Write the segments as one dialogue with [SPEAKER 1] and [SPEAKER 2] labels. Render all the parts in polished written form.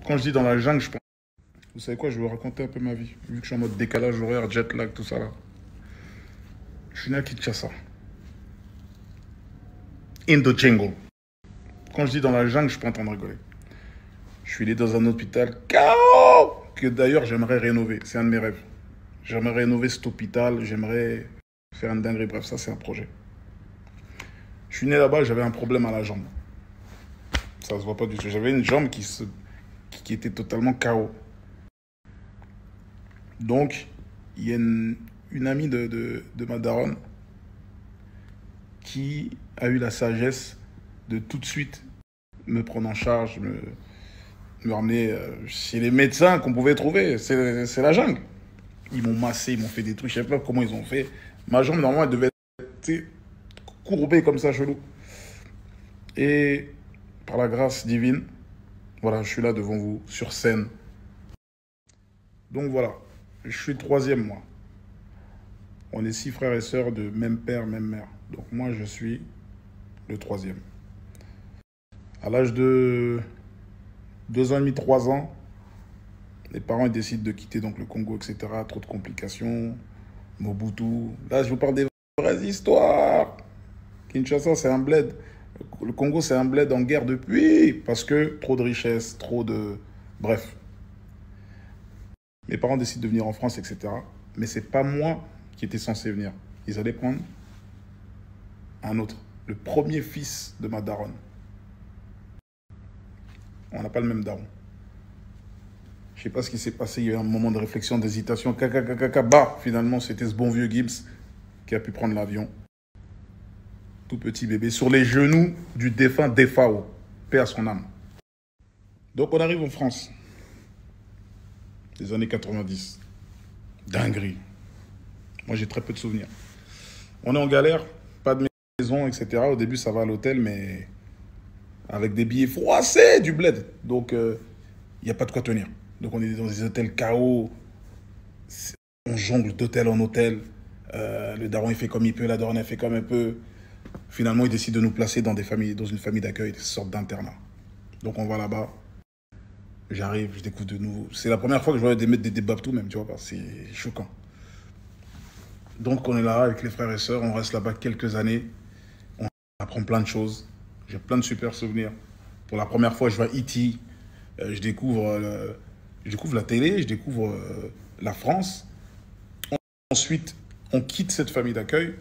[SPEAKER 1] Quand je dis dans la jungle, je pense. Vous savez quoi, je vais vous raconter un peu ma vie. Vu que je suis en mode décalage horaire, jet lag, tout ça là. Je suis né à Kinshasa. In the jungle. Quand je dis dans la jungle, je suis pas en train de rigoler. Je suis né dans un hôpital KO que d'ailleurs j'aimerais rénover. C'est un de mes rêves. J'aimerais rénover cet hôpital, j'aimerais faire une dinguerie. Bref, ça c'est un projet. Je suis né là-bas, j'avais un problème à la jambe. Ça se voit pas du tout. J'avais une jambe qui était totalement KO. Donc, il y a une amie de ma daronne qui a eu la sagesse de tout de suite me prendre en charge, me ramener chez les médecins qu'on pouvait trouver. C'est la jungle. Ils m'ont massé, ils m'ont fait des trucs, je ne sais pas comment ils ont fait. Ma jambe, normalement, elle devait être courbée comme ça, chelou. Et par la grâce divine, voilà, je suis là devant vous, sur scène. Donc voilà, je suis le troisième, moi. On est 6 frères et sœurs de même père, même mère. Donc moi, je suis le troisième. À l'âge de 2 ans et demi, 3 ans, les parents ils décident de quitter donc, le Congo, etc. Trop de complications. Mobutu. Là, je vous parle des vraies histoires. Kinshasa, c'est un bled. Le Congo, c'est un bled en guerre depuis. Parce que trop de richesses, trop de... Bref. Mes parents décident de venir en France, etc. Mais c'est pas moi qui étais censé venir. Ils allaient prendre un autre. Le premier fils de ma daronne. On n'a pas le même daron. Je ne sais pas ce qui s'est passé. Il y a eu un moment de réflexion, d'hésitation. Bah, finalement, c'était ce bon vieux Gibbs qui a pu prendre l'avion. Tout petit bébé, sur les genoux du défunt Defao. Paix à son âme. Donc, on arrive en France. Les années 90. Dinguerie. Moi, j'ai très peu de souvenirs. On est en galère, pas de maison, etc. Au début, ça va à l'hôtel, mais avec des billets froissés du bled. Donc, il n'y a pas de quoi tenir. Donc, on est dans des hôtels KO. On jongle d'hôtel en hôtel. Le daron, il fait comme il peut, la daronne, elle fait comme elle peut. Finalement, il décide de nous placer dans une famille d'accueil, des sortes d'internat. Donc, on va là-bas. J'arrive, je découvre de nouveau. C'est la première fois que je vois des débats tout même, tu vois. C'est choquant. Donc, on est là avec les frères et sœurs. On reste là-bas quelques années. On apprend plein de choses. J'ai plein de super souvenirs. Pour la première fois, je vois E.T. Je découvre la télé, je découvre la France. Ensuite, on quitte cette famille d'accueil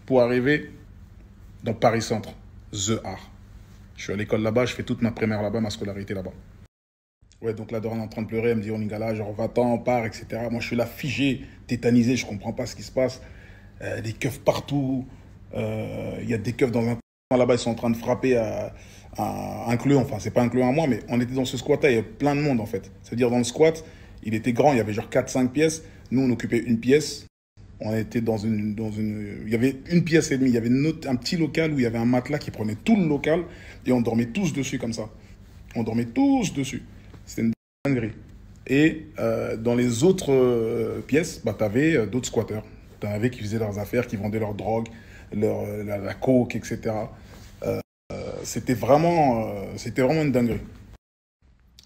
[SPEAKER 1] pour arriver dans Paris Centre, The Art. Je suis à l'école là-bas, je fais toute ma primaire là-bas, ma scolarité là-bas. Ouais, donc la daronne est en train de pleurer, elle me dit, on y là, genre, va-t'en, on part, etc. Moi, je suis là, figé, tétanisé, je comprends pas ce qui se passe. Des keufs partout. Il y a des keufs dans un... Là-bas, ils sont en train de frapper à incluant, enfin, c'est pas incluant à moi, mais on était dans ce squat-là, il y avait plein de monde, en fait. C'est-à-dire, dans le squat, il était grand, il y avait genre 4-5 pièces. Nous, on occupait une pièce. On était dans une... Il y avait une pièce et demie. Il y avait un petit local où il y avait un matelas qui prenait tout le local et on dormait tous dessus comme ça. On dormait tous dessus. C'était une dinguerie. Et dans les autres pièces, bah, tu avais d'autres squatteurs. Tu en avais qui faisaient leurs affaires, qui vendaient leur drogue, la coke, etc. C'était vraiment une dinguerie.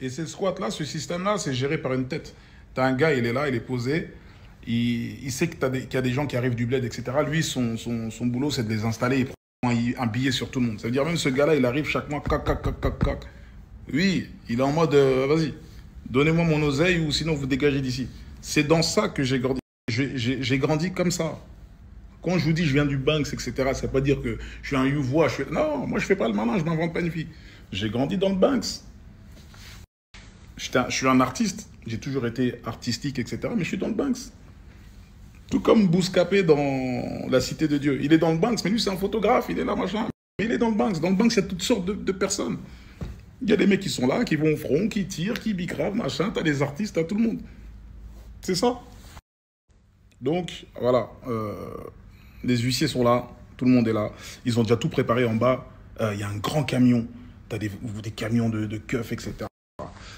[SPEAKER 1] Et ce squat-là, ce système-là, c'est géré par une tête. Tu as un gars, il est là, il est posé. Il sait qu'il y a des gens qui arrivent du bled, etc. Lui, son boulot, c'est de les installer. Il prend un billet sur tout le monde. Ça veut dire même ce gars-là, il arrive chaque mois, cac, cac, cac, cac, cac. Oui, il est en mode, vas-y, donnez-moi mon oseille ou sinon vous dégagez d'ici. C'est dans ça que j'ai grandi. J'ai grandi comme ça. Quand je vous dis je viens du Banks, etc., ça ne veut pas dire que je suis un youvois. Non, moi je ne fais pas le malin, je m'invente pas une fille. J'ai grandi dans le Banks. Je suis un artiste. J'ai toujours été artistique, etc., mais je suis dans le Banks. Tout comme Bouscapé dans La Cité de Dieu. Il est dans le Banks, mais lui c'est un photographe, il est là, machin. Mais il est dans le Banks. Dans le Banks, il y a toutes sortes de personnes. Il y a des mecs qui sont là, qui vont au front, qui tirent, qui bicravent, machin. T'as des artistes, t'as tout le monde. C'est ça. Donc, voilà. Les huissiers sont là. Tout le monde est là. Ils ont déjà tout préparé en bas. Il y a un grand camion. T'as des camions de keufs, etc.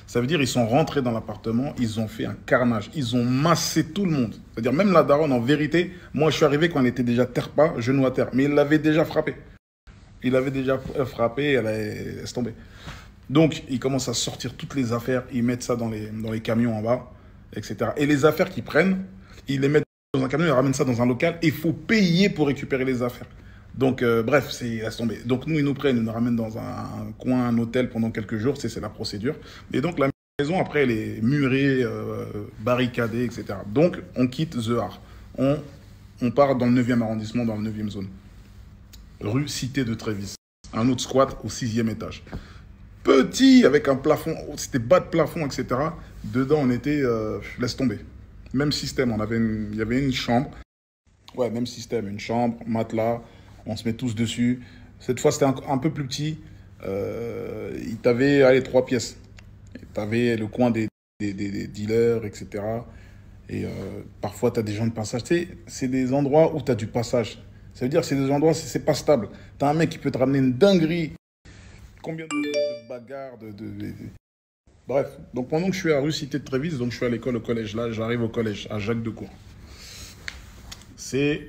[SPEAKER 1] Ça veut dire ils sont rentrés dans l'appartement. Ils ont fait un carnage. Ils ont massé tout le monde. C'est-à-dire même la daronne, en vérité, moi, je suis arrivé quand elle était déjà terre-pas, genou à terre. Mais il l'avait déjà frappé. Il avait déjà frappé, elle est tombée. Donc, ils commencent à sortir toutes les affaires, ils mettent ça dans les camions en bas, etc. Et les affaires qu'ils prennent, ils les mettent dans un camion, ils ramènent ça dans un local, et il faut payer pour récupérer les affaires. Donc, bref, c'est laisse tomber. Donc, nous, ils nous prennent, ils nous ramènent dans un coin, un hôtel pendant quelques jours, c'est la procédure. Et donc, la maison, après, elle est murée, barricadée, etc. Donc, on quitte The Har. On part dans le 9e arrondissement, dans la 9e zone. Rue Cité de Trévis. Un autre squat au 6e étage. Petit, avec un plafond, c'était bas de plafond, etc. Dedans, on était, laisse tomber. Même système, il y avait une chambre. Ouais, même système, une chambre, matelas, on se met tous dessus. Cette fois, c'était un peu plus petit. Il t'avait, allez, 3 pièces. Tu avais le coin des dealers, etc. Et parfois, tu as des gens de passage. Tu sais, c'est des endroits où tu as du passage. Ça veut dire que c'est des endroits, c'est pas stable. Tu as un mec qui peut te ramener une dinguerie. Combien de bagarres, Bref, donc pendant que je suis à rue Cité de Trévis, donc je suis à l'école, au collège. Là, j'arrive au collège, à Jacques Decour. C'est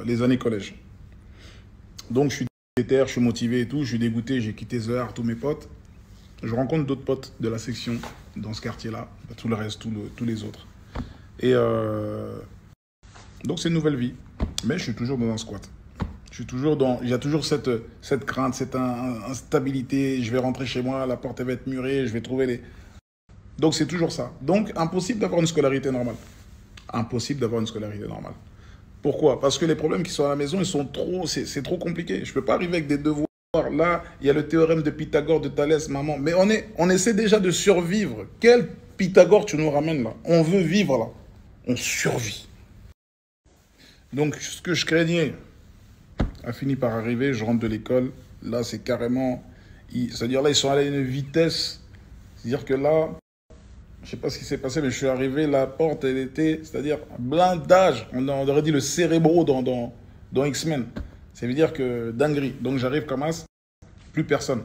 [SPEAKER 1] les années collège. Donc je suis déter, je suis motivé et tout, je suis dégoûté, j'ai quitté The Har, tous mes potes. Je rencontre d'autres potes de la section dans ce quartier-là, tout le reste, tous les autres. Et donc c'est une nouvelle vie, mais je suis toujours dans un squat. Je suis toujours dans, il y a toujours cette crainte, cette instabilité. Je vais rentrer chez moi, la porte elle va être murée, je vais trouver les... Donc c'est toujours ça. Donc impossible d'avoir une scolarité normale. Impossible d'avoir une scolarité normale. Pourquoi? Parce que les problèmes qui sont à la maison, ils sont trop, c'est trop compliqué. Je ne peux pas arriver avec des devoirs. Là, il y a le théorème de Pythagore, de Thalès, maman. Mais on essaie déjà de survivre. Quel Pythagore tu nous ramènes là? On veut vivre là. On survit. Donc ce que je craignais a fini par arriver. Je rentre de l'école. Là, c'est carrément... C'est-à-dire là, ils sont allés à une vitesse. C'est-à-dire que là... Je ne sais pas ce qui s'est passé, mais je suis arrivé, la porte, elle était, c'est-à-dire un blindage. On aurait dit le cérébro dans X-Men. Ça veut dire que dinguerie. Donc j'arrive comme as, plus personne.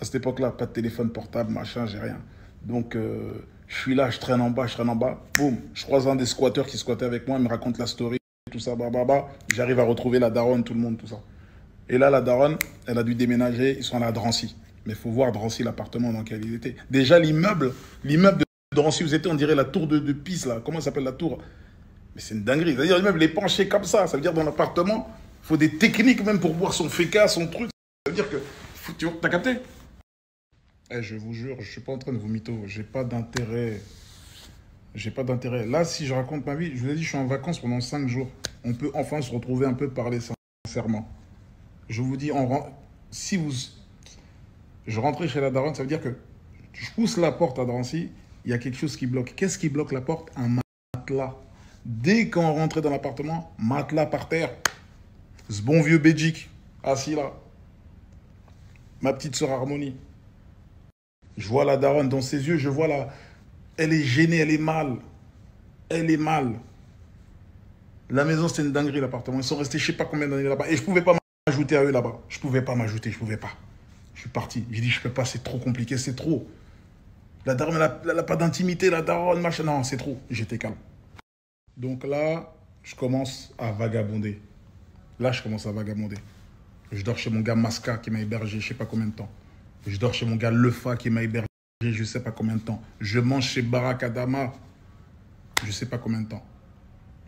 [SPEAKER 1] À cette époque-là, pas de téléphone portable, machin, j'ai rien. Donc je suis là, je traîne en bas. Boum, je croise un des squatteurs qui squattait avec moi, il me raconte la story, tout ça, bah. J'arrive à retrouver la daronne, tout le monde, tout ça. Et là, la daronne, elle a dû déménager, ils sont allés à Drancy. Mais il faut voir Drancy, l'appartement dans lequel il était. Déjà, l'immeuble de Drancy, vous étiez, on dirait la tour de Pise, là. Comment ça s'appelle la tour? Mais c'est une dinguerie. C'est-à-dire, l'immeuble est penché comme ça. Ça veut dire, dans l'appartement, il faut des techniques même pour boire son féca, son truc. Ça veut dire que... T'as capté? Je vous jure, je ne suis pas en train de vous mytho. J'ai pas d'intérêt. Là, si je raconte ma vie, je vous ai dit, je suis en vacances pendant 5 jours. On peut enfin se retrouver un peu, parler sincèrement. Je vous dis, je rentrais chez la daronne, ça veut dire que je pousse la porte à Drancy, il y a quelque chose qui bloque. Qu'est-ce qui bloque la porte? Un matelas. Dès qu'on rentrait dans l'appartement, matelas par terre. Ce bon vieux Belgique, assis là. Ma petite sœur Harmonie. Je vois la daronne dans ses yeux, je vois la... Elle est gênée, elle est mal. Elle est mal. La maison, c'était une dinguerie, l'appartement. Ils sont restés je ne sais pas combien d'années là-bas. Et je ne pouvais pas m'ajouter à eux là-bas. Je ne pouvais pas. Je suis parti. J'ai dit, je ne peux pas, c'est trop compliqué, c'est trop. La daronne, elle n'a pas d'intimité, la daronne, machin. Non, c'est trop. J'étais calme. Donc là, je commence à vagabonder. Je dors chez mon gars Masca qui m'a hébergé je ne sais pas combien de temps. Je dors chez mon gars Lefa qui m'a hébergé je ne sais pas combien de temps. Je mange chez Barak Adama je ne sais pas combien de temps.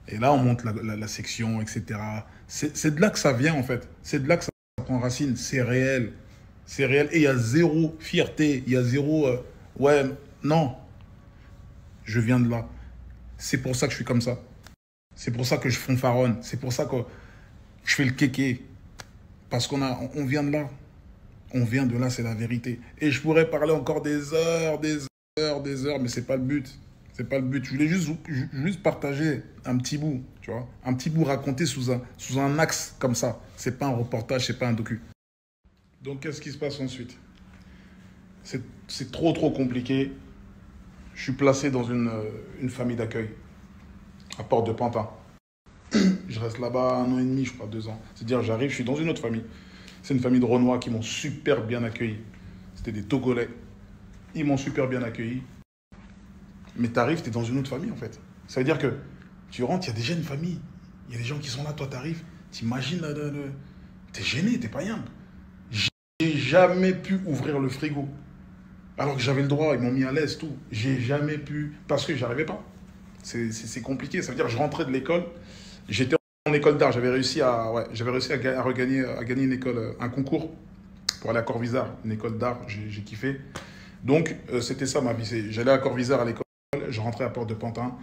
[SPEAKER 1] Et là, on monte la section, etc. C'est de là que ça vient, en fait. C'est de là que ça prend racine. C'est réel. C'est réel. Et il y a zéro fierté. Il y a zéro... ouais, non. Je viens de là. C'est pour ça que je suis comme ça. C'est pour ça que je fanfaronne. C'est pour ça que je fais le kéké. Parce qu'on vient de là. On vient de là, c'est la vérité. Et je pourrais parler encore des heures, mais c'est pas le but. C'est pas le but. Je voulais juste partager un petit bout, tu vois. Un petit bout raconté sous un axe comme ça. C'est pas un reportage, c'est pas un docu. Donc, qu'est-ce qui se passe ensuite? C'est trop compliqué. Je suis placé dans une famille d'accueil à Porte de Pantin. Je reste là-bas 1 an et demi, je crois, 2 ans. C'est-à-dire, j'arrive, je suis dans une autre famille. C'est une famille de Renois qui m'ont super bien accueilli. C'était des Togolais. Ils m'ont super bien accueilli. Mais t'arrives, t'es dans une autre famille, en fait. Ça veut dire que tu rentres, il y a déjà une famille. Il y a des gens qui sont là, toi, t'arrives. T'imagines, t'es gêné, t'es pas rien. J'ai jamais pu ouvrir le frigo. Alors que j'avais le droit, ils m'ont mis à l'aise, tout. J'ai jamais pu, parce que j'arrivais pas. C'est compliqué. Ça veut dire que je rentrais de l'école, j'étais en école d'art, j'avais réussi à gagner une école, un concours pour aller à Corvisart, une école d'art, j'ai kiffé. Donc, c'était ça ma vie. J'allais à Corvisart à l'école, je rentrais à Porte de Pantin,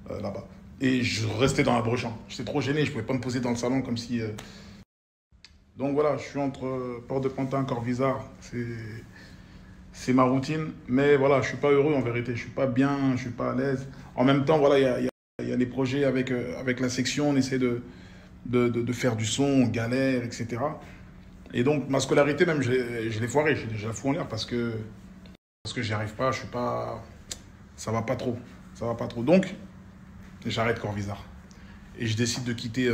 [SPEAKER 1] là-bas. Et je restais dans la brochamp. J'étais trop gêné, je pouvais pas me poser dans le salon comme si. Donc voilà, je suis entre Porte de Pantin, Corvisart. C'est ma routine. Mais voilà, je suis pas heureux en vérité. Je suis pas bien, je suis pas à l'aise. En même temps, voilà, il y a les projets avec la section. On essaie de faire du son, on galère, etc. Et donc, ma scolarité, même, je l'ai foirée. J'ai déjà fou en l'air parce que j'y arrive pas. Je suis pas. Ça va pas trop. Ça va pas trop. Donc, j'arrête Corvisart. Et je décide de quitter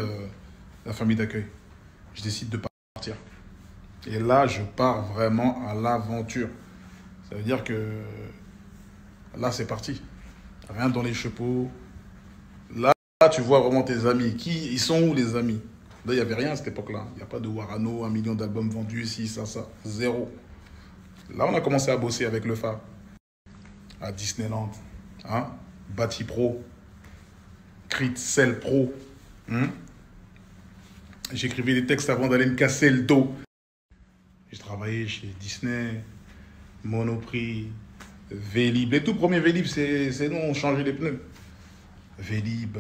[SPEAKER 1] la famille d'accueil. Je décide de partir. Et là, je pars vraiment à l'aventure. Ça veut dire que là, c'est parti. Rien dans les chapeaux. Là, tu vois vraiment tes amis. Ils sont où les amis? Là, il n'y avait rien à cette époque-là. Il n'y a pas de Warano, 1 million d'albums vendus, ici, ça. Zéro. Là, on a commencé à bosser avec le Fa. À Disneyland. Hein? Bati Pro. Crit Cell Pro. Hein? J'écrivais des textes avant d'aller me casser le dos. J'ai travaillé chez Disney, Monoprix, Vélib. Les tout premiers Vélib, c'est nous, on changeait les pneus. Vélib,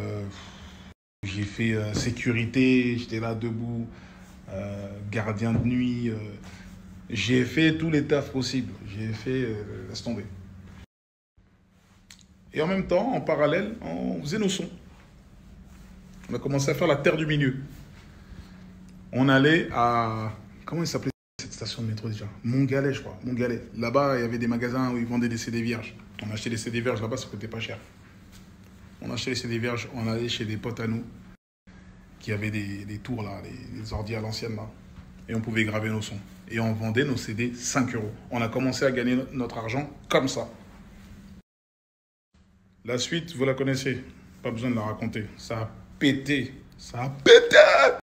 [SPEAKER 1] j'ai fait sécurité, j'étais là debout, gardien de nuit. J'ai fait tous les tafs possibles. J'ai fait, laisse tomber. Et en même temps, en parallèle, on faisait nos sons. On a commencé à faire la Terre du Milieu. On allait à... Comment il s'appelait cette station de métro déjà? Montgalais, je crois. Montgalais. Là-bas, il y avait des magasins où ils vendaient des CD vierges. On achetait des CD vierges là-bas, ça coûtait pas cher. On achetait les CD vierges, on allait chez des potes à nous qui avaient des tours là, les ordi à l'ancienne là. Et on pouvait graver nos sons. Et on vendait nos CD 5 euros. On a commencé à gagner notre argent comme ça. La suite, vous la connaissez. Pas besoin de la raconter. Ça a pété. Ça a pété!